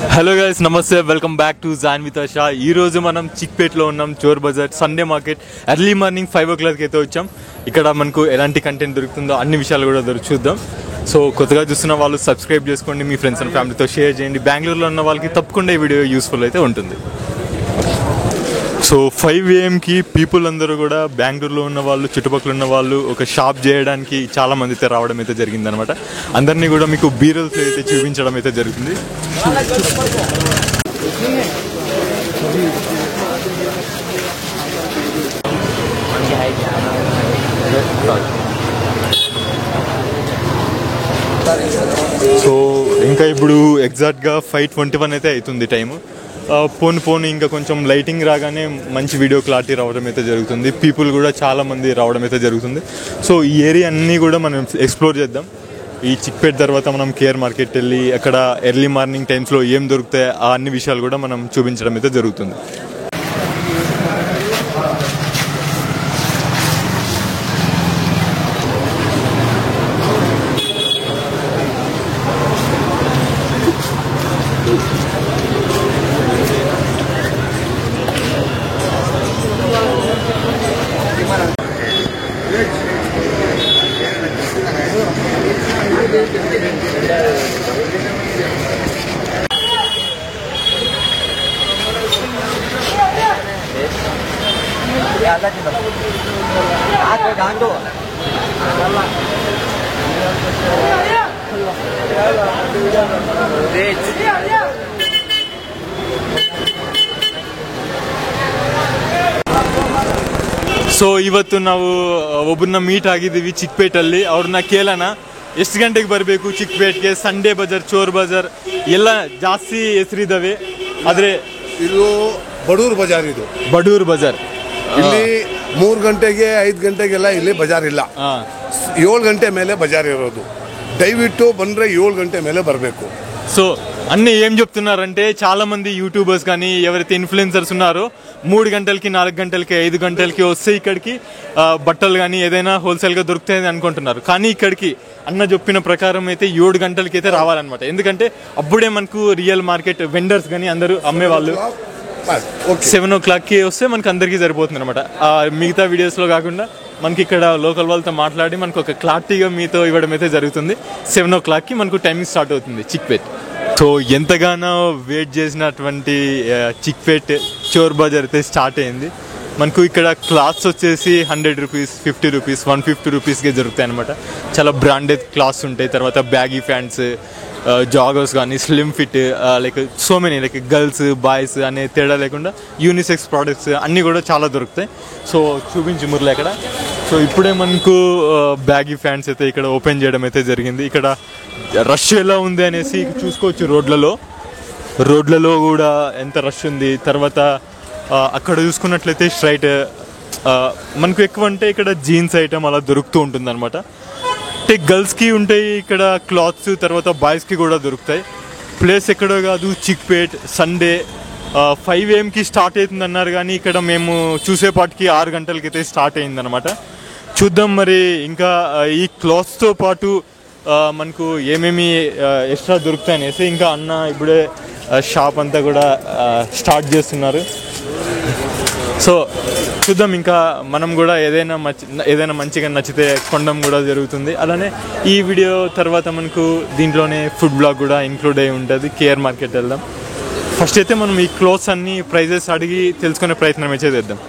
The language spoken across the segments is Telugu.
హలో గైస్, నమస్తే, welcome back to John with Asha. ఈరోజు మనం చిక్పేట్లో ఉన్నాం, Chor Bazaar Sunday market. Early morning 5 o'clock అయితే వచ్చాం. ఇక్కడ మనకు ఎలాంటి కంటెంట్ దొరుకుతుందో అన్ని విషయాలు కూడా చూద్దాం. సో కొత్తగా చూస్తున్న వాళ్ళు సబ్స్క్రైబ్ చేసుకోండి, మీ ఫ్రెండ్స్ అండ్ ఫ్యామిలీతో షేర్ చేయండి. బెంగళూరులో ఉన్న వాళ్ళకి తప్పకుండా ఈ వీడియో యూస్ఫుల్ అయితే ఉంటుంది. సో 5 AM పీపుల్ అందరూ కూడా బెంగళూరులో ఉన్న వాళ్ళు, చుట్టుపక్కల ఉన్న వాళ్ళు ఒక షాప్ చేయడానికి చాలా మంది అయితే రావడం అయితే జరిగిందనమాట. అందరినీ కూడా మీకు బీరల్స్ అయితే చూపించడం అయితే జరుగుతుంది. సో ఇంకా ఇప్పుడు ఎగ్జాక్ట్గా 5:21 అయితే అవుతుంది టైము. పోను ఇంకా కొంచెం లైటింగ్ రాగానే మంచి వీడియో క్లారిటీ రావడం అయితే జరుగుతుంది. పీపుల్ కూడా చాలామంది రావడం అయితే జరుగుతుంది. సో ఈ ఏరియా అన్నీ కూడా మనం ఎక్స్ప్లోర్ చేద్దాం. ఈ చిక్పేట్ తర్వాత మనం కేఆర్ మార్కెట్ వెళ్ళి అక్కడ ఎర్లీ మార్నింగ్ టైమ్స్లో ఏం దొరుకుతాయి ఆ అన్ని విషయాలు కూడా మనం చూపించడం అయితే జరుగుతుంది. ಸೊ ಇವತ್ತು ನಾವು ಒಬ್ಬರನ್ನ ಮೀಟ್ ಆಗಿದ್ದೀವಿ ಚಿಕ್ಪೇಟಲ್ಲಿ. ಅವ್ರನ್ನ ಕೇಳೋಣ ಎಷ್ಟು ಗಂಟೆಗೆ ಬರಬೇಕು ಚಿಕ್ಪೇಟ್ಗೆ. ಸಂಡೇ ಬಜಾರ್, ಚೋರ್ ಬಜಾರ್ ಎಲ್ಲ ಜಾಸ್ತಿ ಹೆಸರಿದ್ದಾವೆ. ಆದರೆ ಇದು ಬಡೂರು ಬಜಾರ್. ಇದು ಬಡೂರು ಬಜಾರ್. ಇಲ್ಲಿ 3 ಗಂಟೆಗೆ 5 ಗಂಟೆಗೆಲ್ಲ ಇಲ್ಲಿ ಬಜಾರ್ ಇಲ್ಲ. 7 ಗಂಟೆ ಮೇಲೆ ಬಜಾರ್ ಇರೋದು. ದಯವಿಟ್ಟು ಬಂದರೆ 7 ಗಂಟೆ ಮೇಲೆ ಬರಬೇಕು. సో అన్నీ ఏం చెప్తున్నారంటే చాలా మంది యూట్యూబర్స్ కానీ ఎవరైతే ఇన్ఫ్లుయెన్సర్స్ ఉన్నారో 3 గంటలకి 4 గంటలకి 5 గంటలకి వస్తే ఇక్కడికి బట్టలు కానీ ఏదైనా హోల్సేల్గా దొరుకుతాయని అనుకుంటున్నారు. కానీ ఇక్కడికి అన్న చెప్పిన ప్రకారం అయితే 7 గంటలకి అయితే రావాలన్నమాట. ఎందుకంటే అప్పుడే మనకు రియల్ మార్కెట్ వెండర్స్ కానీ అందరూ అమ్మేవాళ్ళు 7 o'clockకి వస్తే మనకు అందరికీ సరిపోతుంది అనమాట. మిగతా వీడియోస్లో కాకుండా మనకి ఇక్కడ లోకల్ వాళ్ళతో మాట్లాడి మనకు ఒక క్లారిటీగా మీతో ఇవ్వడం అయితే జరుగుతుంది. 7 o'clockకి మనకు టైమింగ్ స్టార్ట్ అవుతుంది చిక్పేట్. సో ఎంతగానో వెయిట్ చేసినటువంటి చిక్పేట్ చోర్ బజార్ అయితే స్టార్ట్ అయింది. మనకు ఇక్కడ క్లాత్స్ వచ్చేసి 100 రూపీస్, 50 రూపీస్, 150 రూపీస్కే దొరుకుతాయి అనమాట. చాలా బ్రాండెడ్ క్లాత్స్ ఉంటాయి. తర్వాత బ్యాగీ ప్యాంట్స్, జాగర్స్ కానీ, slim fit, like so many, like girls boys అనే తేడా లేకుండా యూనిసెక్స్ ప్రోడక్ట్స్ అన్నీ కూడా చాలా దొరుకుతాయి. సో చూపించి మురళి అక్కడ. సో ఇప్పుడే మనకు బ్యాగీ ప్యాంట్స్ అయితే ఇక్కడ ఓపెన్ చేయడం అయితే జరిగింది. ఇక్కడ రష్ ఎలా ఉంది అనేసి చూసుకోవచ్చు. రోడ్లలో కూడా ఎంత రష్ ఉంది. తర్వాత అక్కడ చూసుకున్నట్లయితే స్ట్రైట్ మనకు ఎక్కువ అంటే ఇక్కడ జీన్స్ ఐటమ్ అలా దొరుకుతూ ఉంటుంది అనమాట. అంటే గర్ల్స్కి ఉంటాయి ఇక్కడ క్లాత్స్, తర్వాత బాయ్స్కి కూడా దొరుకుతాయి. ప్లేస్ ఎక్కడో కాదు, చిక్పేట్. సండే 5 AM స్టార్ట్ అవుతుంది అన్నారు, కానీ ఇక్కడ మేము చూసేపాటికి 6 గంటలకైతే స్టార్ట్ అయిందనమాట. చూద్దాం మరి ఇంకా ఈ క్లాత్స్తో పాటు మనకు ఏమేమి ఎక్స్ట్రా దొరుకుతాయి అనేసి. ఇంకా అన్న ఇప్పుడే షాప్ అంతా కూడా స్టార్ట్ చేస్తున్నారు. సో చూద్దాం, ఇంకా మనం కూడా ఏదైనా మంచిగా నచ్చితే కొనడం కూడా జరుగుతుంది. అలానే ఈ వీడియో తర్వాత మనకు దీంట్లోనే ఫుడ్ బ్లాగ్ కూడా ఇంక్లూడ్ అయి ఉంటుంది. కేఆర్ మార్కెట్ వెళ్దాం. ఫస్ట్ అయితే మనం ఈ క్లోత్స్ అన్ని ప్రైజెస్ అడిగి తెలుసుకునే ప్రయత్నం అయితే చేద్దాం.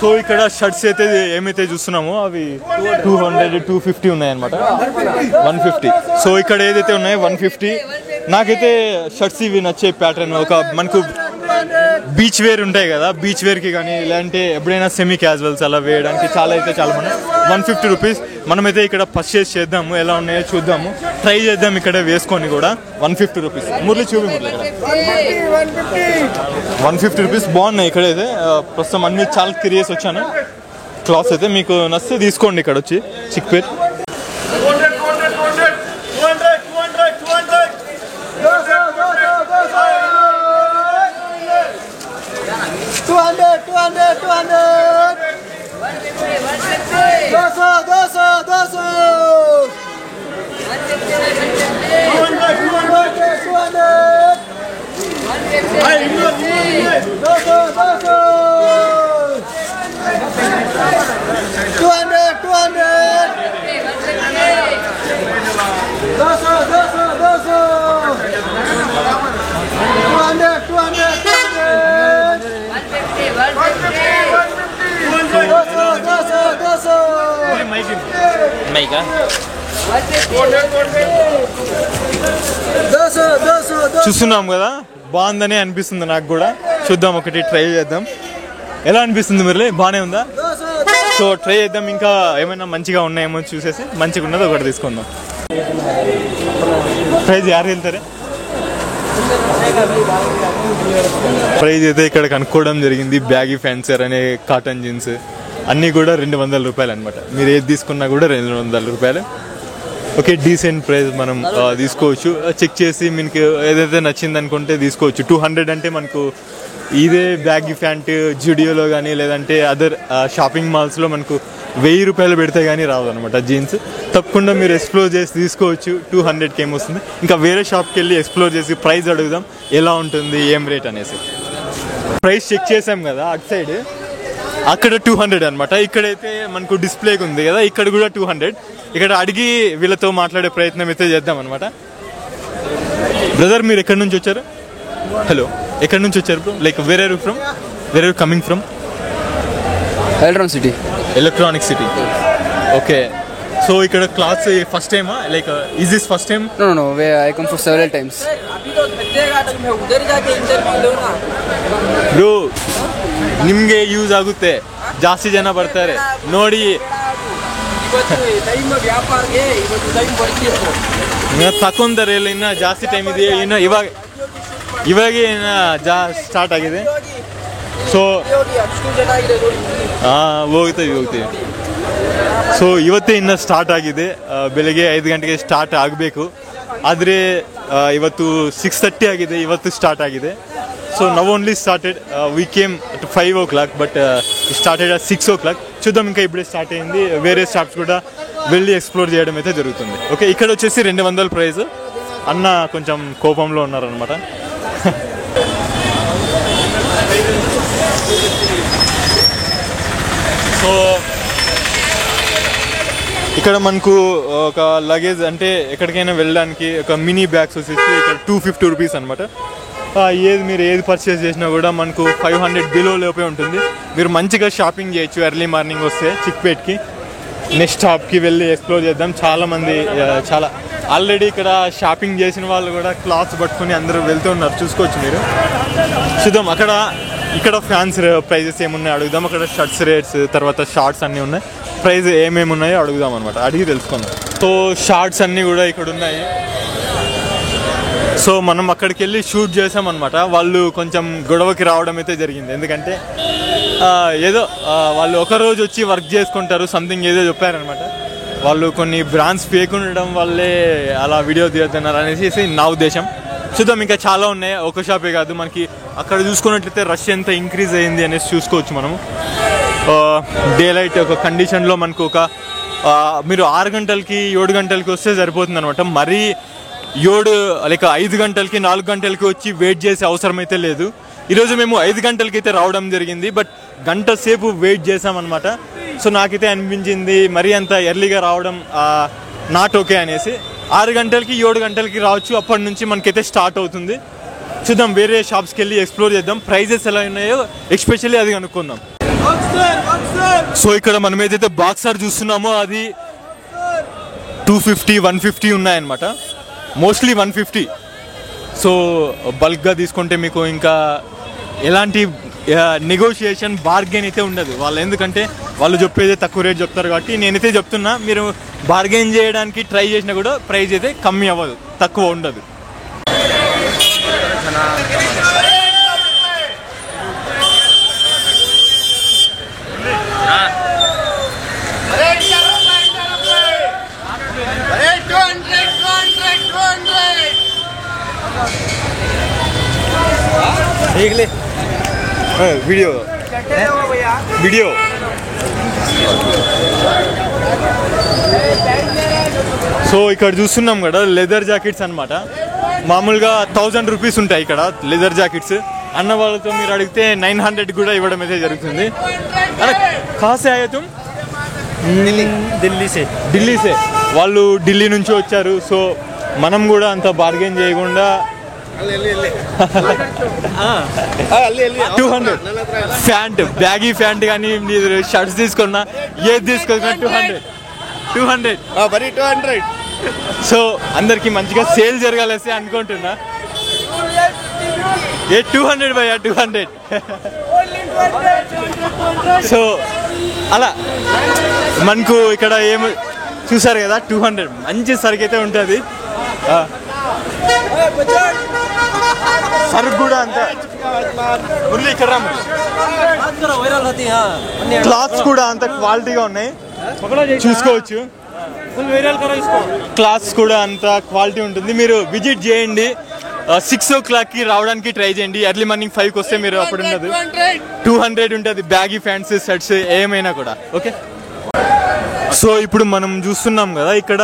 సో ఇక్కడ షర్ట్స్ అయితే ఏమైతే చూస్తున్నామో అవి 200, 250 ఉన్నాయన్నమాట. 150. సో ఇక్కడ ఏదైతే ఉన్నాయో 150. నాకైతే షర్ట్స్ ఇవి నచ్చే ప్యాటర్న్. ఒక మనకు బీచ్ వేర్ ఉంటాయి కదా, బీచ్ వేర్కి కానీ లేదంటే ఎప్పుడైనా సెమీ క్యాజువల్స్ అలా వేయడానికి చాలా మంది 150 రూపీస్. మనమైతే ఇక్కడ పర్చేస్ చేద్దాము, ఎలా ఉన్నాయో చూద్దాము. ట్రై చేద్దాం ఇక్కడ వేసుకొని కూడా. 150 రూపీస్. మురళి చూపి మురళి, 150 రూపీస్. బాగున్నాయి ఇక్కడైతే. ప్రస్తుతం అన్ని చాలా క్యూరియస్ వచ్చాను. క్లాత్స్ అయితే మీకు నచ్చితే తీసుకోండి ఇక్కడ వచ్చి చిక్పేట్. చూస్తున్నాం కదా, బాగుందని అనిపిస్తుంది నాకు కూడా. చూద్దాం, ఒకటి ట్రై చేద్దాం. ఎలా అనిపిస్తుంది మురళి? బాగానే ఉందా? సో ట్రై చేద్దాం. ఇంకా ఏమైనా మంచిగా ఉన్నాయేమో చూసేసి మంచిగా ఉన్నది ఒకటి తీసుకుందాం. ప్రైజ్ యారు వెళ్తారే? ప్రైజ్ అయితే ఇక్కడ కనుక్కోవడం జరిగింది. బ్యాగీ ఫ్యాన్సర్ అనే కాటన్ జీన్స్ అన్నీ కూడా 200 రూపాయలు అనమాట. మీరు ఏది తీసుకున్నా కూడా 200 రూపాయలు. ఓకే, డీసెంట్ ప్రైస్ మనం తీసుకోవచ్చు. చెక్ చేసి మీకు ఏదైతే నచ్చింది అనుకుంటే తీసుకోవచ్చు. 200 అంటే మనకు ఇదే బ్యాగీ ప్యాంట్ జుడియోలో కానీ లేదంటే అదర్ షాపింగ్ మాల్స్లో మనకు 1000 రూపాయలు పెడితే కానీ రావు అనమాట జీన్స్. తప్పకుండా మీరు ఎక్స్ప్లోర్ చేసి తీసుకోవచ్చు. 200కి ఏమొస్తుంది. ఇంకా వేరే షాప్కి వెళ్ళి ఎక్స్ప్లోర్ చేసి ప్రైస్ అడుగుదాం, ఎలా ఉంటుంది ఏం రేట్ అనేసి. ప్రైస్ చెక్ చేసాం కదా అటు సైడ్, అక్కడ 200 అనమాట. ఇక్కడైతే మనకు డిస్ప్లేకి ఉంది కదా, ఇక్కడ కూడా 200. ఇక్కడ అడిగి వీళ్ళతో మాట్లాడే ప్రయత్నం అయితే చేద్దాం అనమాట. బ్రదర్, మీరు ఎక్కడి నుంచి వచ్చారు? హలో, ఎక్కడి నుంచి వచ్చారు bro? Like where are you from? Where are you coming from? Electronic City. Okay, so ఇక్కడ క్లాస్ ఫస్ట్ టైమా? Like is this first time? No, I come for several times. Bro, ನಿಮಗೆ ಯೂಸ್ ಆಗುತ್ತೆ, ಜಾಸ್ತಿ ಜನ ಬರ್ತಾರೆ ನೋಡಿ. ತಕೊಂತಾರೆ ಇಲ್ಲ, ಇನ್ನು ಜಾಸ್ತಿ ಟೈಮ್ ಇದೆ. ಇನ್ನು ಇವಾಗ ಸ್ಟಾರ್ಟ್ ಆಗಿದೆ. ಸೊ ಹೋಗ್ತೀವಿ. ಸೊ ಇವತ್ತೇ ಇನ್ನು ಸ್ಟಾರ್ಟ್ ಆಗಿದೆ. ಬೆಳಗ್ಗೆ 5 ಗಂಟೆಗೆ ಸ್ಟಾರ್ಟ್ ಆಗಬೇಕು, ಆದರೆ ಇವತ್ತು 6:30 ಆಗಿದೆ. ಇವತ್ತು ಸ್ಟಾರ್ಟ್ ಆಗಿದೆ. So now only started. We came at 5 o'clock but started at 6 o'clock. చూద్దాం, ఇంకా ఇప్పుడే స్టార్ట్ అయింది. వేరే షాప్స్ కూడా వెళ్ళి ఎక్స్ప్లోర్ చేయడం అయితే జరుగుతుంది. ఓకే, ఇక్కడ వచ్చేసి 200 ప్రైస్. అన్న కొంచెం కోపంలో ఉన్నారనమాట. సో ఇక్కడ మనకు ఒక లగేజ్ అంటే ఎక్కడికైనా వెళ్ళడానికి ఒక మినీ బ్యాగ్స్ వచ్చేసి ఇక్కడ 250 రూపీస్ అనమాట. మీరు ఏది పర్చేస్ చేసినా కూడా మనకు 500 బిలో లోపే ఉంటుంది. మీరు మంచిగా షాపింగ్ చేయొచ్చు ఎర్లీ మార్నింగ్ వస్తే చిక్పేట్కి. నెక్స్ట్ షాప్కి వెళ్ళి ఎక్స్ప్లోర్ చేద్దాం. చాలామంది ఆల్రెడీ ఇక్కడ షాపింగ్ చేసిన వాళ్ళు కూడా క్లాత్స్ పట్టుకుని అందరూ వెళ్తూ ఉన్నారు, చూసుకోవచ్చు మీరు. చూద్దాం, ఇక్కడ ఫ్యాన్స్ ప్రైజెస్ ఏమున్నాయో అడుగుదాం. అక్కడ షర్ట్స్ రేట్స్, తర్వాత షార్ట్స్ అన్నీ ఉన్నాయి. ప్రైస్ ఏమేమి ఉన్నాయో అడుగుదాం అనమాట. అడిగి తెలుసుకుందాం. సో షార్ట్స్ అన్నీ కూడా ఇక్కడ ఉన్నాయి. సో మనం అక్కడికి వెళ్ళి షూట్ చేసామన్నమాట. వాళ్ళు కొంచెం గొడవకి రావడం అయితే జరిగింది. ఎందుకంటే ఏదో వాళ్ళు ఒకరోజు వచ్చి వర్క్ చేసుకుంటారు, సంథింగ్ ఏదో చెప్పారనమాట. వాళ్ళు కొన్ని బ్రాండ్స్ ఫేక్ ఉండడం వల్లే అలా వీడియో తీస్తున్నారు అనేసి నా ఉద్దేశం. చూద్దాం, ఇంకా చాలా ఉన్నాయి. ఒక షాపే కాదు, మనకి అక్కడ చూసుకున్నట్లయితే రష్ ఎంత ఇంక్రీజ్ అయ్యింది అనేసి చూసుకోవచ్చు మనము. డే లైట్ ఒక కండిషన్లో మనకు మీరు 6 గంటలకి 7 గంటలకి వస్తే సరిపోతుంది అనమాట. మరీ 5 గంటలకి 4 గంటలకి వచ్చి వెయిట్ చేసే అవసరం అయితే లేదు. ఈరోజు మేము 5 గంటలకి అయితే రావడం జరిగింది, బట్ గంట సేపు వెయిట్ చేసామన్నమాట. సో నాకైతే అనిపించింది మరీ అంత ఎర్లీగా రావడం నాట్ ఓకే అనేసి. 6 గంటలకి 7 గంటలకి రావచ్చు. అప్పటి నుంచి మనకైతే స్టార్ట్ అవుతుంది. చూద్దాం, వేరే షాప్స్కి వెళ్ళి ఎక్స్ప్లోర్ చేద్దాం. ప్రైజెస్ ఎలా ఉన్నాయో ఎస్పెషల్లీ అది కనుక్కుందాం. సో ఇక్కడ మనం ఏదైతే బాక్సర్ చూస్తున్నామో అది 250, 150 ఉన్నాయన్నమాట. మోస్ట్లీ 150. సో బల్క్గా తీసుకుంటే మీకు ఇంకా ఎలాంటి నెగోషియేషన్ బార్గెన్ అయితే ఉండదు వాళ్ళు. ఎందుకంటే వాళ్ళు చెప్పేది తక్కువ రేట్ చెప్తారు కాబట్టి నేనైతే చెప్తున్నా, మీరు బార్గెన్ చేయడానికి ట్రై చేసినా కూడా ప్రైస్ అయితే కమ్మి అవ్వదు, తక్కువ ఉండదు. వీడియో వీడియో సో ఇక్కడ చూస్తున్నాం కదా లెదర్ జాకెట్స్ అనమాట. మామూలుగా 1000 రూపీస్ ఉంటాయి ఇక్కడ లెదర్ జాకెట్స్. అన్న వాళ్ళతో మీరు అడిగితే 900 కూడా ఇవ్వడం అయితే జరుగుతుంది. అరే కాసే ఆయా తుమ్? ఢిల్లీసే. వాళ్ళు ఢిల్లీ నుంచి వచ్చారు. సో మనం కూడా అంత బార్గెన్ చేయకుండా 200 ప్యాంట్, బ్యాగీ ప్యాంట్ కానీ షర్ట్స్ తీసుకున్నా ఏది తీసుకున్నా 200. సో అందరికి మంచిగా సేల్ జరగాలేసి అనుకుంటున్నా. 200 భయ్యా 200. సో అలా మనకు ఇక్కడ ఏమి చూసారు కదా 200 మంచి సరుకు అయితే ఉంటుంది. సరుకు కూడా అంత ఇక్కడ క్లాత్స్ కూడా అంత క్వాలిటీగా ఉన్నాయి, చూసుకోవచ్చు. క్లాత్స్ కూడా అంత క్వాలిటీ ఉంటుంది. మీరు విజిట్ చేయండి. 6 o'clockకి రావడానికి ట్రై చేయండి. ఎర్లీ మార్నింగ్ 5కి వస్తే మీరు అప్పుడు ఉండదు. 200 ఉంటుంది బ్యాగీ ప్యాంట్స్, షర్ట్స్ ఏమైనా కూడా. ఓకే, సో ఇప్పుడు మనం చూస్తున్నాం కదా ఇక్కడ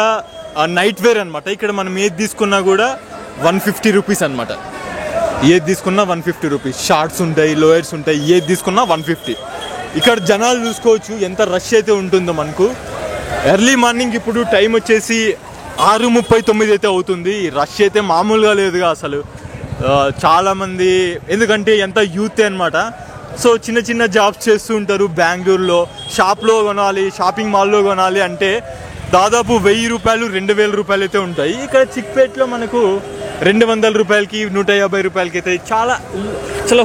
నైట్ వేర్ అనమాట. ఇక్కడ మనం ఏది తీసుకున్నా కూడా 150 రూపీస్ అనమాట. ఏది తీసుకున్నా 150 రూపీస్. షార్ట్స్ ఉంటాయి, లోయర్స్ ఉంటాయి, ఏది తీసుకున్నా 150. ఇక్కడ జనాలు చూసుకోవచ్చు ఎంత రష్ అయితే ఉంటుందో మనకు. ఎర్లీ మార్నింగ్ ఇప్పుడు టైం వచ్చేసి 6:39 అయితే అవుతుంది. రష్ అయితే మామూలుగా లేదుగా అసలు. చాలామంది, ఎందుకంటే ఎంత యూత్ అనమాట. సో చిన్న చిన్న జాబ్స్ చేస్తూ ఉంటారు బెంగళూరులో. షాప్లో కొనాలి, షాపింగ్ మాల్లో కొనాలి అంటే దాదాపు 1000 రూపాయలు 2000 రూపాయలు అయితే ఉంటాయి. ఇక్కడ చిక్పేట్లో మనకు 200 రూపాయలకి 150 రూపాయలకి అయితే చాలా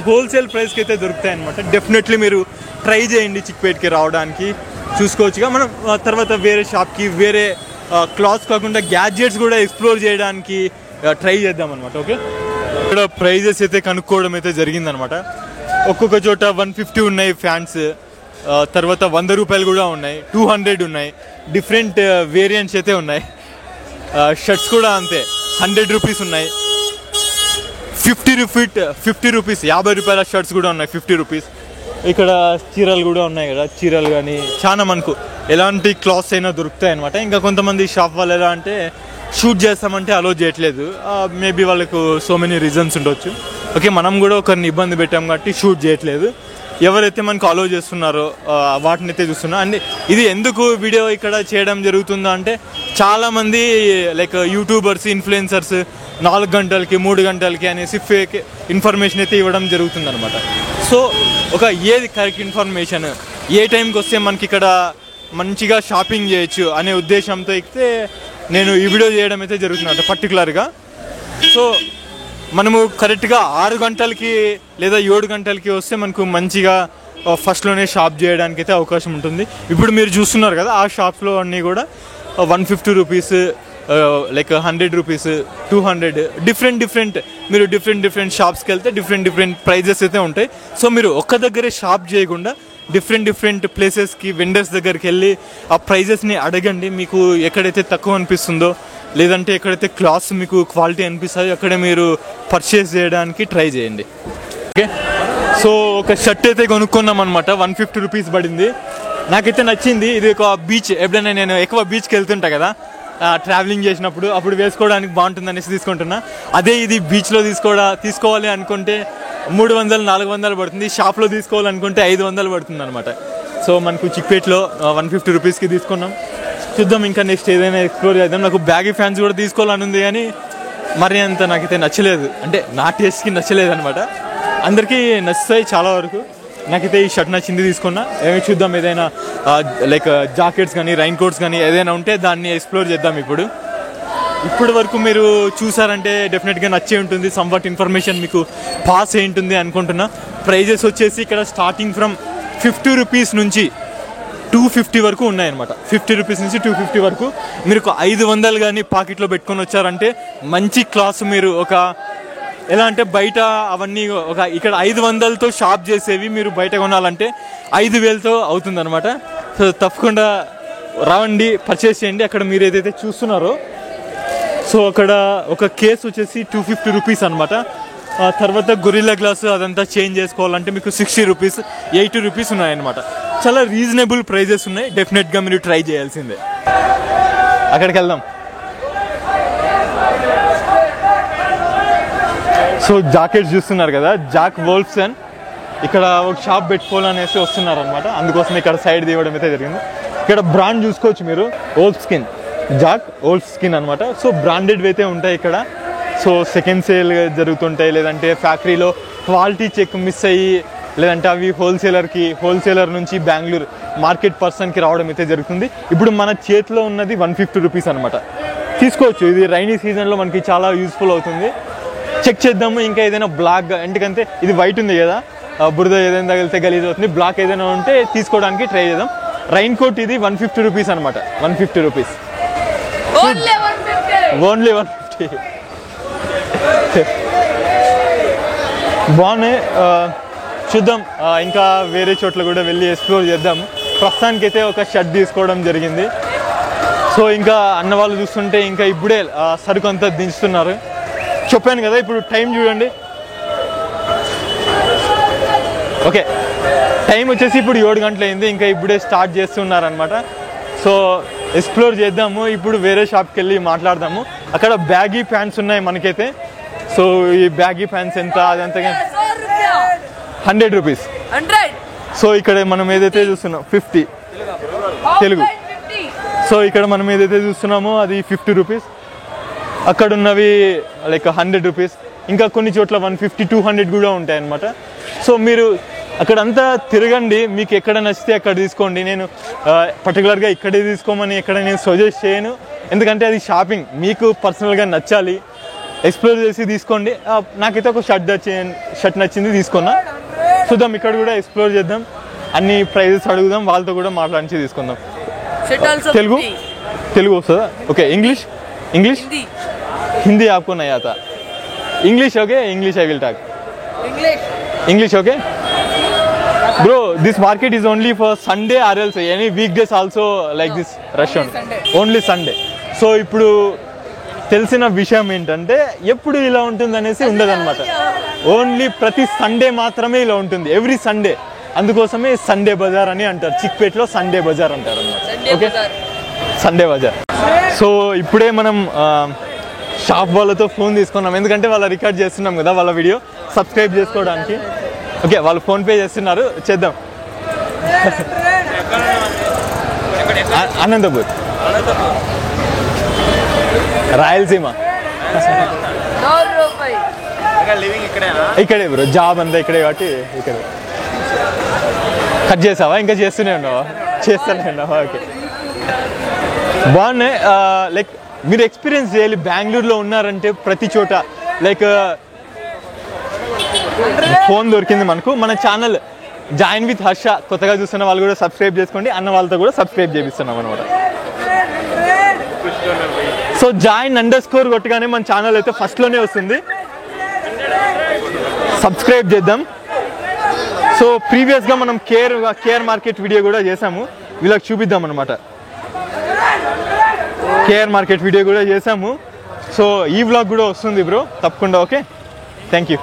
హోల్సేల్ ప్రైస్కి అయితే దొరుకుతాయి అనమాట. డెఫినెట్లీ మీరు ట్రై చేయండి చిక్పేట్కి రావడానికి. చూసుకోవచ్చుగా మనం తర్వాత వేరే షాప్కి, వేరే క్లాత్స్ కాకుండా గ్యాడ్జెట్స్ కూడా ఎక్స్ప్లోర్ చేయడానికి ట్రై చేద్దాం అనమాట. ఓకే, ఇక్కడ ప్రైజెస్ అయితే కనుక్కోవడం అయితే జరిగిందనమాట. ఒక్కొక్క చోట 150 ఉన్నాయి ఫ్యాన్స్, తర్వాత 100 రూపాయలు కూడా ఉన్నాయి, 200 ఉన్నాయి. డిఫరెంట్ వేరియంట్స్ అయితే ఉన్నాయి. షర్ట్స్ కూడా అంతే 100 రూపీస్ ఉన్నాయి, 50 రూపీస్ 50 రూపాయల షర్ట్స్ కూడా ఉన్నాయి 50 రూపీస్. ఇక్కడ చీరలు కూడా ఉన్నాయి కదా, చీరలు కానీ చాలా మనకు ఎలాంటి క్లాత్స్ అయినా దొరుకుతాయి అనమాట. ఇంకా కొంతమంది షాప్ వాళ్ళు ఎలా అంటే షూట్ చేస్తామంటే అలో చేయట్లేదు. మేబీ వాళ్ళకు సో మెనీ రీజన్స్ ఉండొచ్చు. ఓకే, మనం కూడా ఒకరిని ఇబ్బంది పెట్టాం కాబట్టి షూట్ చేయట్లేదు. ఎవరైతే మనకు అలో చేస్తున్నారో వాటిని అయితే చూస్తున్నా. అండ్ ఇది ఎందుకు వీడియో ఇక్కడ చేయడం జరుగుతుందో అంటే చాలామంది లైక్ యూట్యూబర్స్, ఇన్ఫ్లుయెన్సర్స్ 4 గంటలకి 3 గంటలకి అనేసి ఫేక్ ఇన్ఫర్మేషన్ అయితే ఇవ్వడం జరుగుతుంది అనమాట. సో ఒక ఏది కరెక్ట్ ఇన్ఫర్మేషన్, ఏ టైంకి వస్తే మనకి ఇక్కడ మంచిగా షాపింగ్ చేయొచ్చు అనే ఉద్దేశంతో అయితే నేను ఈ వీడియో చేయడం అయితే జరుగుతుంది పర్టికులర్గా. సో మనము కరెక్ట్గా 6 గంటలకి లేదా 7 గంటలకి వస్తే మనకు మంచిగా ఫస్ట్లోనే షాప్ చేయడానికి అయితే అవకాశం ఉంటుంది. ఇప్పుడు మీరు చూస్తున్నారు కదా ఆ షాప్స్లో అన్నీ కూడా 150 రూపీస్, లైక్ 100 రూపీస్, 200 డిఫరెంట్ మీరు డిఫరెంట్ షాప్స్కి వెళ్తే డిఫరెంట్ ప్రైజెస్ అయితే ఉంటాయి. సో మీరు ఒక్క దగ్గరే షాప్ చేయకుండా డిఫరెంట్ ప్లేసెస్కి, వెండర్స్ దగ్గరికి వెళ్ళి ఆ ప్రైజెస్ని అడగండి. మీకు ఎక్కడైతే తక్కువ అనిపిస్తుందో లేదంటే ఎక్కడైతే క్లాత్స్ మీకు క్వాలిటీ అనిపిస్తాయో అక్కడే మీరు పర్చేస్ చేయడానికి ట్రై చేయండి. ఓకే, సో ఒక షర్ట్ అయితే కొనుక్కున్నాం అనమాట. 150 రూపీస్ పడింది. నాకైతే నచ్చింది. ఇది ఒక బీచ్, ఎప్పుడైనా నేను ఎక్కువ బీచ్కి వెళ్తుంటా కదా ట్రావెలింగ్ చేసినప్పుడు, అప్పుడు వేసుకోవడానికి బాగుంటుంది అనేసి తీసుకుంటున్నా. అదే ఇది బీచ్లో తీసుకోవాలి అనుకుంటే 300-400 పడుతుంది. షాప్లో తీసుకోవాలనుకుంటే 500 పడుతుంది అనమాట. సో మనకు చిక్పేట్లో 150 రూపీస్కి తీసుకున్నాం. చూద్దాం ఇంకా నెక్స్ట్ ఏదైనా ఎక్స్ప్లోర్ చేద్దాం. నాకు బ్యాగీ ఫ్యాన్స్ కూడా తీసుకోవాలని ఉంది కానీ మరి అంత నాకైతే నచ్చలేదు, అంటే నా టేస్ట్కి నచ్చలేదు అనమాట. అందరికీ నచ్చుతాయి చాలా వరకు. నాకైతే ఈ షర్ట్ నచ్చింది, తీసుకున్నా. ఏమి చూద్దాం, ఏదైనా లైక్ జాకెట్స్ కానీ రైన్ కోట్స్ కానీ ఏదైనా ఉంటే దాన్ని ఎక్స్ప్లోర్ చేద్దాం. ఇప్పటి వరకు మీరు చూసారంటే డెఫినెట్గా నచ్చే ఉంటుంది. సమ్వాట్ ఇన్ఫర్మేషన్ మీకు పాస్ అయి ఉంటుంది అనుకుంటున్నా. ప్రైజెస్ వచ్చేసి ఇక్కడ స్టార్టింగ్ ఫ్రమ్ 50 రూపీస్ నుంచి 250 వరకు ఉన్నాయన్నమాట. 50 రూపీస్ నుంచి 250 వరకు. మీరు ఒక 500 కానీ పాకెట్లో పెట్టుకొని వచ్చారంటే మంచి క్లాస్. మీరు ఒక ఎలా అంటే బయట అవన్నీ ఒక ఇక్కడ 500తో షాప్ చేసేవి మీరు బయట కొనాలంటే 5000తో అవుతుందన్నమాట. సో తప్పకుండా రావండి, పర్చేస్ చేయండి. అక్కడ మీరు ఏదైతే చూస్తున్నారో సో అక్కడ ఒక కేస్ వచ్చేసి 250 రూపీస్ అనమాట. ఆ తర్వాత గొరిల్లా గ్లాస్ అదంతా చేంజ్ చేసుకోవాలంటే మీకు 60 రూపీస్, 80 రూపీస్ ఉన్నాయన్నమాట. చాలా రీజనబుల్ ప్రైజెస్ ఉన్నాయి. డెఫినెట్గా మీరు ట్రై చేయాల్సిందే. అక్కడికి వెళ్దాం. సో జాకెట్స్ చూస్తున్నారు కదా, జాక్ వోల్ఫ్సన్. ఇక్కడ ఒక షాప్ పెట్టుకోవాలనేసి వస్తున్నారు అనమాట. అందుకోసం ఇక్కడ సైడ్ తీయడం అయితే జరిగింది. ఇక్కడ బ్రాండ్ చూసుకోవచ్చు మీరు, ఓల్ఫ్ స్కిన్, జాక్ ఓల్ఫ్ స్కిన్ అనమాట. సో బ్రాండెడ్ అయితే ఉంటాయి ఇక్కడ. సో సెకండ్ సేల్ జరుగుతుంటాయి, లేదంటే ఫ్యాక్టరీలో క్వాలిటీ చెక్ మిస్ అయ్యి, లేదంటే అవి హోల్సేలర్ నుంచి బెంగళూరు మార్కెట్ పర్సన్కి రావడం అయితే జరుగుతుంది. ఇప్పుడు మన చేతిలో ఉన్నది 150 రూపీస్ అనమాట. తీసుకోవచ్చు. ఇది రైనీ సీజన్లో మనకి చాలా యూస్ఫుల్ అవుతుంది. చెక్ చేద్దాము. ఇంకా ఏదైనా బ్లాక్, ఎందుకంటే ఇది వైట్ ఉంది కదా, బురద ఏదైనా తగిలితే గలీజ్ అవుతుంది. బ్లాక్ ఏదైనా ఉంటే తీసుకోవడానికి ట్రై చేద్దాం. రైన్ కోట్ ఇది 150 రూపీస్ అనమాట. 150 రూపీస్ ఓన్లీ 150. బాగున్నాయి. చూద్దాం, ఇంకా వేరే చోట్ల కూడా వెళ్ళి ఎక్స్ప్లోర్ చేద్దాము. ప్రస్తుతానికైతే ఒక షర్ట్ తీసుకోవడం జరిగింది. సో ఇంకా అన్న వాళ్ళు చూస్తుంటే ఇంకా ఇప్పుడే సరుకు అంతా దించుతున్నారు. చెప్పాను కదా, ఇప్పుడు టైం చూడండి. ఓకే, టైం వచ్చేసి ఇప్పుడు 7 గంటలు అయింది. ఇంకా ఇప్పుడే స్టార్ట్ చేస్తున్నారనమాట. సో ఎక్స్ప్లోర్ చేద్దాము. ఇప్పుడు వేరే షాప్కి వెళ్ళి మాట్లాడదాము. అక్కడ బ్యాగీ ప్యాంట్స్ ఉన్నాయి మనకైతే. సో ఈ బ్యాగీ ప్యాంట్స్ ఎంత, అదంతా 100 రూపీస్. సో ఇక్కడ మనం ఏదైతే చూస్తున్నాం 50 తెలుగు. సో ఇక్కడ మనం ఏదైతే చూస్తున్నామో అది 50 రూపీస్. అక్కడ ఉన్నవి లైక్ 100 రూపీస్. ఇంకా కొన్ని చోట్ల 150, 200 కూడా ఉంటాయి అన్నమాట. సో మీరు అక్కడంతా తిరగండి, మీకు ఎక్కడ నచ్చితే అక్కడ తీసుకోండి. నేను పర్టికులర్గా ఇక్కడే తీసుకోమని ఎక్కడ నేను సజెస్ట్ చేయను, ఎందుకంటే అది షాపింగ్, మీకు పర్సనల్గా నచ్చాలి, ఎక్స్ప్లోర్ చేసి తీసుకోండి. నాకైతే ఒక షర్ట్ నచ్చింది, తీసుకున్నా. చూద్దాం, ఇక్కడ కూడా ఎక్స్ప్లోర్ చేద్దాం, అన్ని ప్రైజెస్ అడుగుదాం, వాళ్ళతో కూడా మాట్లాడించి తీసుకుందాం. తెలుగు వస్తుందా? ఓకే. ఇంగ్లీష్ हिंदी आपको नहीं आता? English okay? English I will talk. English okay? Bro, this market is only for Sunday or else any weekdays also like this rush on? Only Sunday. So ఇప్పుడు తెలిసిన విషయం ఏంటంటే ఎప్పుడు ఇలా ఉంటుంది అనేసి ఉండదన్నమాట. ఓన్లీ ప్రతి సండే మాత్రమే ఇలా ఉంటుంది, ఎవ్రీ సండే. అందుకోసమే సండే బజార్ అని అంటారు. చిక్పేటలో సండే బజార్ అంటారు అన్నమాట. Okay, Sunday Bazar. సో ఇప్పుడే మనం షాప్ వాళ్ళతో ఫోన్ తీసుకున్నాం, ఎందుకంటే వాళ్ళ రికార్డ్ చేస్తున్నాం కదా వాళ్ళ వీడియో, సబ్స్క్రైబ్ చేసుకోవడానికి. ఓకే, వాళ్ళు ఫోన్పే చేస్తున్నారు, చేద్దాం. అనంతపూర్, రాయలసీమ. ఇక్కడే బ్రో, జాబ్ అంతా ఇక్కడే కాబట్టి ఇక్కడే. కట్ చేసావా? ఇంకా చేస్తూనే ఉన్నావా? చేస్తూనే ఉన్నావా? ఓకే, బాగున్నాయి. లైక్ మీరు ఎక్స్పీరియన్స్ చేయాలి. బెంగళూరులో ఉన్నారంటే ప్రతి చోట లైక్ ఫోన్ దొరికింది మనకు. మన ఛానల్ జాయిన్ విత్ హర్ష కొత్తగా చూస్తున్న వాళ్ళు కూడా సబ్స్క్రైబ్ చేసుకోండి. అన్న వాళ్ళతో కూడా సబ్స్క్రైబ్ చేపిస్తున్నాం అనమాట. సో జాయిన్_ కొట్టగానే మన ఛానల్ అయితే ఫస్ట్లోనే వస్తుంది, సబ్స్క్రైబ్ చేద్దాం. సో ప్రీవియస్గా మనం కేఆర్ మార్కెట్ వీడియో కూడా చేసాము, వీళ్ళకి చూపిద్దాం అనమాట. కేఆర్ మార్కెట్ వీడియో కూడా చేసాము. సో ఈ వ్లాగ్ కూడా వస్తుంది బ్రో, తప్పకుండా. Okay, thank you.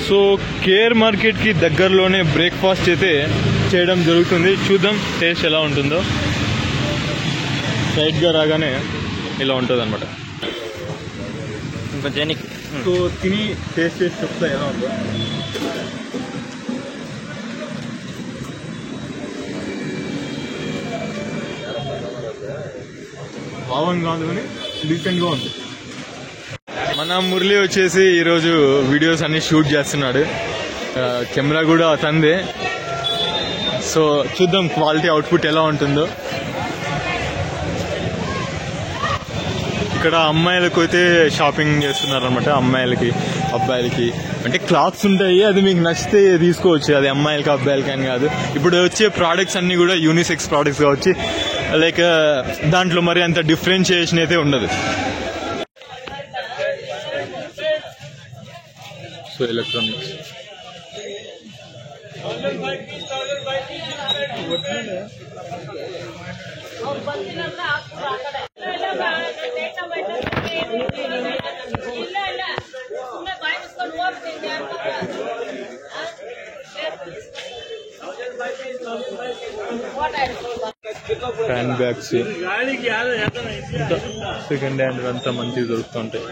So KR మార్కెట్కి దగ్గరలోనే బ్రేక్ఫాస్ట్ అయితే చేయడం జరుగుతుంది. చూద్దాం టేస్ట్ ఎలా ఉంటుందో. స్ట్రైట్గా రాగానే ఇలా ఉంటుంది అనమాట. సో తిని టేస్ట్ చేసి చెప్తా ఎలా ఉందో. బాగుంది కాదు కానీ డీసెంట్గా ఉంది. మన మురళి వచ్చేసి ఈరోజు వీడియోస్ అన్ని షూట్ చేస్తున్నాడు. కెమెరా కూడా అతందే. సో చూద్దాం క్వాలిటీ అవుట్పుట్ ఎలా ఉంటుందో. ఇక్కడ అమ్మాయిలకు అయితే షాపింగ్ చేస్తున్నారు అనమాట. అమ్మాయిలకి అబ్బాయిలకి అంటే క్లాత్స్ ఉంటాయి, అది మీకు నచ్చితే తీసుకోవచ్చు. అది అమ్మాయిలకి అబ్బాయిలకి అని కాదు. ఇప్పుడు వచ్చే ప్రోడక్ట్స్ అన్ని కూడా యూనిసెక్స్ ప్రోడక్ట్స్ కావచ్చు, లైక్ దాంట్లో మరి అంత డిఫరెన్షియేషన్ అయితే ఉండదు. So electronics hand bags second hand అంతా మంచిగా దొరుకుతుంటాయి.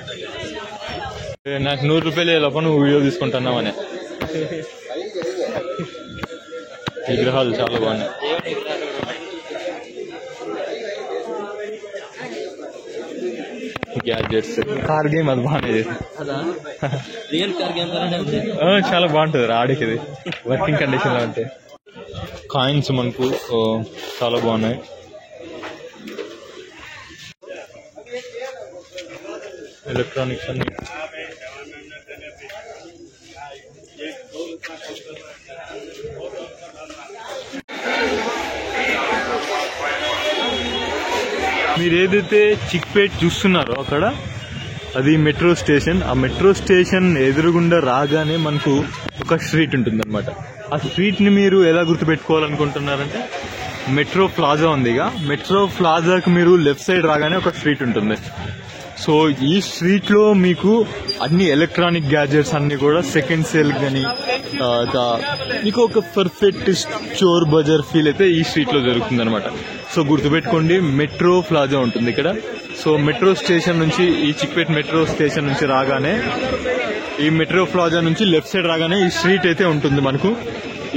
నాకు 100 రూపాయలు లోపల నువ్వు వీడియో తీసుకుంటున్నావనే. విగ్రహాలు చాలా బాగున్నాయి. గ్యాడ్జెట్స్, కార్ గేమ్ అది బాగానే చాలా బాగుంటుంది ఆడికి. వర్కింగ్ కండిషన్ లో ఉంటాయి. కాయిన్స్ మనకు చాలా బాగున్నాయి. ఎలక్ట్రానిక్స్ అన్ని మీరు ఏదైతే చిక్పేట్ చూస్తున్నారో అక్కడ అది మెట్రో స్టేషన్. ఆ మెట్రో స్టేషన్ ఎదురుగుండా రాగానే మనకు ఒక స్ట్రీట్ ఉంటుంది అనమాట. ఆ స్ట్రీట్ ని మీరు ఎలా గుర్తుపెట్టుకోవాలనుకుంటున్నారంటే మెట్రో ప్లాజా ఉందిగా, మెట్రో ప్లాజాకి మీరు లెఫ్ట్ సైడ్ రాగానే ఒక స్ట్రీట్ ఉంటుంది. సో ఈ స్ట్రీట్ లో మీకు అన్ని ఎలక్ట్రానిక్ గ్యాడ్జెట్స్ అన్ని కూడా సెకండ్ సేల్ కానీ మీకు ఒక పర్ఫెక్ట్ స్టోర్ బజార్ ఫీల్ అయితే ఈ స్ట్రీట్ లో జరుగుతుంది అనమాట. సో గుర్తుపెట్టుకోండి, మెట్రో ప్లాజా ఉంటుంది ఇక్కడ. సో మెట్రో స్టేషన్ నుంచి, ఈ చిక్పేట్ మెట్రో స్టేషన్ నుంచి రాగానే, ఈ మెట్రో ప్లాజా నుంచి లెఫ్ట్ సైడ్ రాగానే ఈ స్ట్రీట్ అయితే ఉంటుంది మనకు.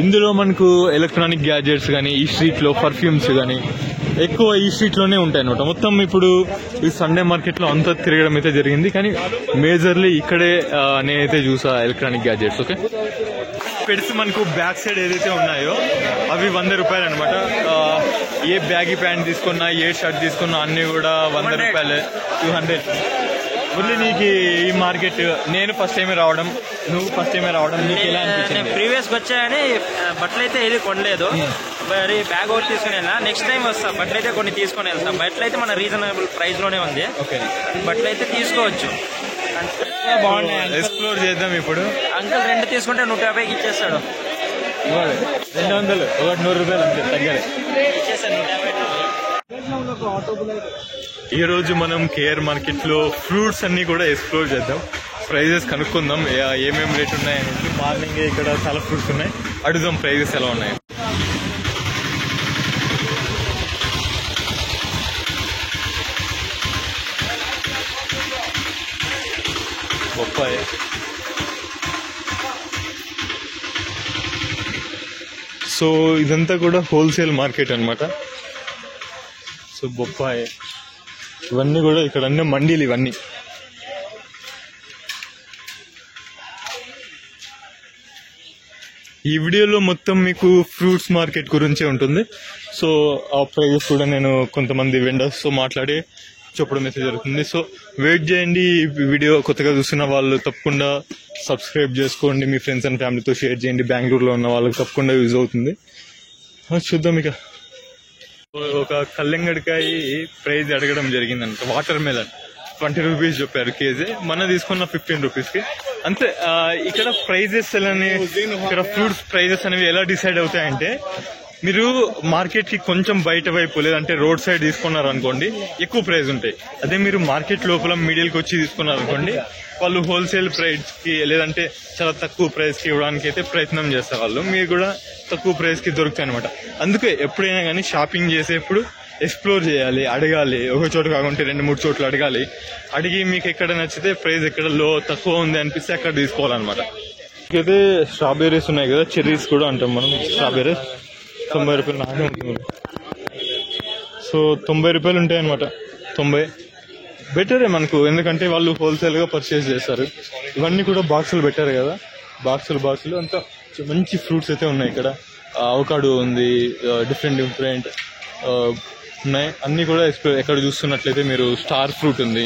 ఇందులో మనకు ఎలక్ట్రానిక్ గ్యాడ్జెట్స్ కానీ, ఈ స్ట్రీట్ లో పర్ఫ్యూమ్స్ కానీ ఎక్కువ ఈ స్ట్రీట్ లోనే ఉంటాయి అనమాట. మొత్తం ఇప్పుడు ఈ సండే మార్కెట్ లో అంతా తిరగడం అయితే జరిగింది, కానీ మేజర్లీ ఇక్కడే నేనైతే చూసా ఎలక్ట్రానిక్ గ్యాడ్జెట్స్. ఓకే, పెడ్స్ మనకు బ్యాక్ సైడ్ ఏదైతే ఉన్నాయో అవి 100 రూపాయలు అనమాట. ఏ బ్యాగీ ప్యాంట్ తీసుకున్నా, ఏ షర్ట్ తీసుకున్నా అన్ని కూడా 100 రూపాయలే. 200 ఓన్లీ. నీకు ఈ మార్కెట్ నేను ఫస్ట్ టైమే రావడం, నువ్వు ఫస్ట్ టైమే రావడం, నీకు ఎలా అనిపించింది? ప్రీవియస్ వచ్చాయని బట్టలు అయితే ఏది కొనలేదు, మరి బ్యాగ్ ఒకటి తీసుకుని వెళ్ళా. నెక్స్ట్ టైం వస్తా, బట్టలు అయితే కొన్ని తీసుకొని వెళ్తాం. బట్టలు అయితే మన రీజనబుల్ ప్రైస్ లోనే ఉంది. బట్టలు అయితే తీసుకోవచ్చు, బాగున్నాయి. ఎక్స్ప్లోర్ చేద్దాం ఇప్పుడు. అంకుల్ 2 తీసుకుంటే 150కి ఇచ్చేస్తాడు. 200, ఒకటి 100 రూపాయలు అంతే, తగ్గలే. ఇచ్చేస్తాడు 150. ఈ రోజు మనం కేఆర్ మార్కెట్ లో ఫ్రూట్స్ అన్ని కూడా ఎక్స్ప్లోర్ చేద్దాం, ప్రైజెస్ కనుక్కుందాం ఏమేమి రేట్ ఉన్నాయని. మార్నింగ్ ఇక్కడ చాలా ఫ్రూట్స్ ఉన్నాయి, అడుగుదాం ప్రైజెస్ ఎలా ఉన్నాయి. బొప్పాయి, సో ఇదంతా కూడా హోల్సేల్ మార్కెట్ అనమాట. సో బొప్పాయి ఇవన్నీ కూడా ఇక్కడ అన్నీ మండీలు. ఇవన్నీ ఈ వీడియోలో మొత్తం మీకు ఫ్రూట్స్ మార్కెట్ గురించే ఉంటుంది. సో ఆ ప్రైజెస్ కూడా నేను కొంతమంది వెండర్స్ తో మాట్లాడి చెప్పడం అయితే జరుగుతుంది. సో వెయిట్ చేయండి. ఈ వీడియో కొత్తగా చూస్తున్న వాళ్ళు తప్పకుండా సబ్స్క్రైబ్ చేసుకోండి, మీ ఫ్రెండ్స్ అండ్ ఫ్యామిలీతో షేర్ చేయండి. బెంగళూరులో ఉన్న వాళ్ళకి తప్పకుండా యూజ్ అవుతుంది. చూద్దాం. ఇక ఒక కల్లెంగడికాయ ప్రైజ్ అడగడం జరిగిందంట. వాటర్ మెలన్ 20 రూపీస్ చెప్పారు కేజీ, మన తీసుకున్న 15 రూపీస్కి అంతే. ఇక్కడ ప్రైజెస్ ఇక్కడ ఫ్రూట్స్ ప్రైజెస్ అనేవి ఎలా డిసైడ్ అవుతాయంటే, మీరు మార్కెట్ కి కొంచెం బయట వైపు లేదంటే రోడ్ సైడ్ తీసుకున్నారనుకోండి ఎక్కువ ప్రైస్ ఉంటాయి. అదే మీరు మార్కెట్ లోపల మిడిల్కి వచ్చి తీసుకున్నారనుకోండి వాళ్ళు హోల్సేల్ ప్రైస్ కి లేదంటే చాలా తక్కువ ప్రైస్ కి ఇవ్వడానికి అయితే ప్రయత్నం చేస్తారు వాళ్ళు. మీరు కూడా తక్కువ ప్రైస్ కి దొరుకుతాయి అనమాట. అందుకే ఎప్పుడైనా కానీ షాపింగ్ చేసేప్పుడు ఎక్స్ప్లోర్ చేయాలి, అడగాలి. ఒక చోట కాకుంటే 2-3 చోట్ల అడగాలి. అడిగి మీకు ఎక్కడ నచ్చితే ప్రైస్ ఎక్కడ తక్కువ ఉంది అనిపిస్తే అక్కడ తీసుకోవాలన్నమాట. అయితే స్ట్రాబెర్రీస్ ఉన్నాయి కదా, చెర్రీస్ కూడా అంటాం మనం. స్ట్రాబెర్రీస్ 90 రూపాయలు నానే ఉంటుంది. సో 90 రూపాయలు ఉంటాయి అనమాట. 90 బెటరే మనకు, ఎందుకంటే వాళ్ళు హోల్సేల్ గా పర్చేస్ చేస్తారు. ఇవన్నీ కూడా బాక్సులు పెట్టారు కదా, బాక్సులు అంతా మంచి ఫ్రూట్స్ అయితే ఉన్నాయి ఇక్కడ. అవకాడో ఉంది, డిఫరెంట్ ఉన్నాయి. అన్నీ కూడా ఎక్కడ చూస్తున్నట్లయితే మీరు స్టార్ ఫ్రూట్ ఉంది,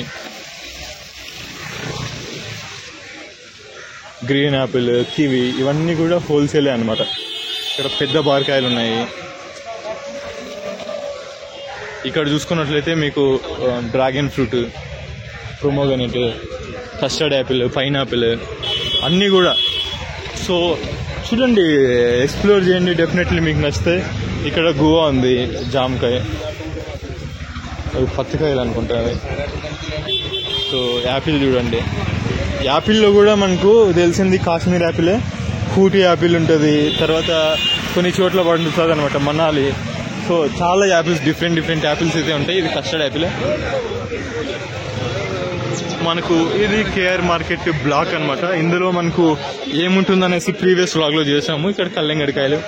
గ్రీన్ యాపిల్, కివి, ఇవన్నీ కూడా హోల్సేలే అనమాట. ఇక్కడ పెద్ద బార్కాయలు ఉన్నాయి. ఇక్కడ చూసుకున్నట్లయితే మీకు dragon fruit, pomegranate, custard apple, pineapple అన్నీ కూడా. సో చూడండి, ఎక్స్ప్లోర్ చేయండి, డెఫినెట్లీ మీకు నచ్చితే. ఇక్కడ గువా ఉంది, జామకాయ, అవి పత్తికాయలు అనుకుంటా అవి. సో యాపిల్ చూడండి, యాపిల్లో కూడా మనకు తెలిసింది కాశ్మీర్ యాపిలే, కూటి యాపిల్ ఉంటుంది, తర్వాత కొన్ని చోట్ల పండుతుంది అనమాట, మనాలి. సో చాలా యాపిల్స్, డిఫరెంట్ యాపిల్స్ అయితే ఉంటాయి. ఇది కస్టర్డ్ యాపిల్. మనకు ఇది కేఆర్ మార్కెట్ బ్లాక్ అనమాట. ఇందులో మనకు ఏముంటుందనేసి ప్రీవియస్ వ్లాగ్ లో చేసాము. ఇక్కడ కల్లెంగడికాయలు,